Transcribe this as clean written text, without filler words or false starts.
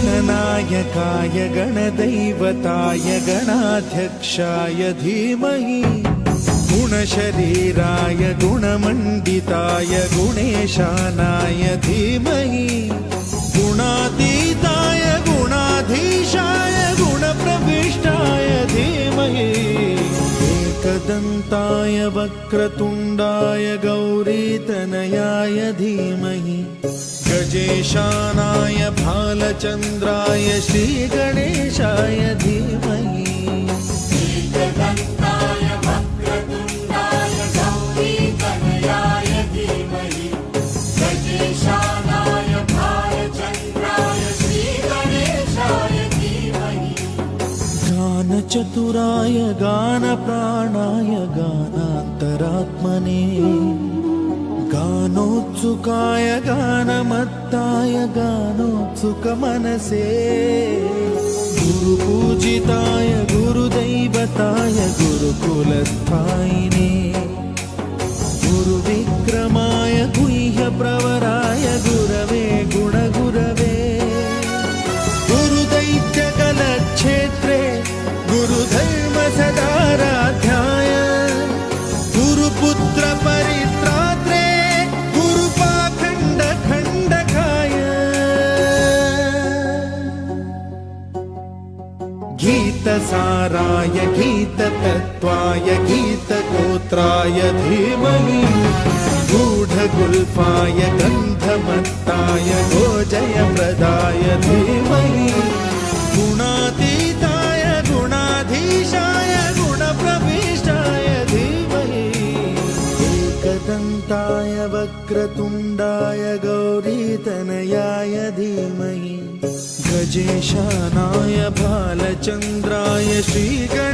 गणनायकाय गणदैवताय गणाध्यक्षाय धीमहि गुणशरीराय गुणमण्डिताय गुणेशानाय धीमहि गुणातीताय गुणाधीशाय गुणप्रविष्टाय धीमहि एकदन्ताय वक्रतुण्डाय गौरीतनयाय धीमहि गजेशानाय भालचन्द्राय श्रीगणेशाय धीमहि एकदन्ताय वक्रतुण्डाय गौरीतनयाय धीमहि गजेशानाय भालचन्द्राय श्रीगणेशाय धीमहि गानचतुराय गानप्राणाय गानान्तरात्मने गानोत्सुकाय गानमत्ताय गानोत्सुकमनसे गुरुपूजिताय गुरुदैवताय गुरुकुलस्थायिने गुरुविक्रमाय गुह्यप्रवराय गुरवे गुणगुरवे गुरुदैत्यकलक्षेत्रे गुरुधर्मसदाराध्याय गुरुपुत्रपरित्रात्रे गीतसाराय गीततत्त्वाय गीतगोत्राय धीमहि गूढगुल्फाय गन्धमत्ताय गोजयप्रदाय धीमहि गुणातीताय गुणाधीशाय गुणप्रविष्टाय धीमहि एकदन्ताय वक्रतुण्डाय गौरीतनयाय धीमहि गजेशानाय भालचन्द्राय श्रीगणेशाय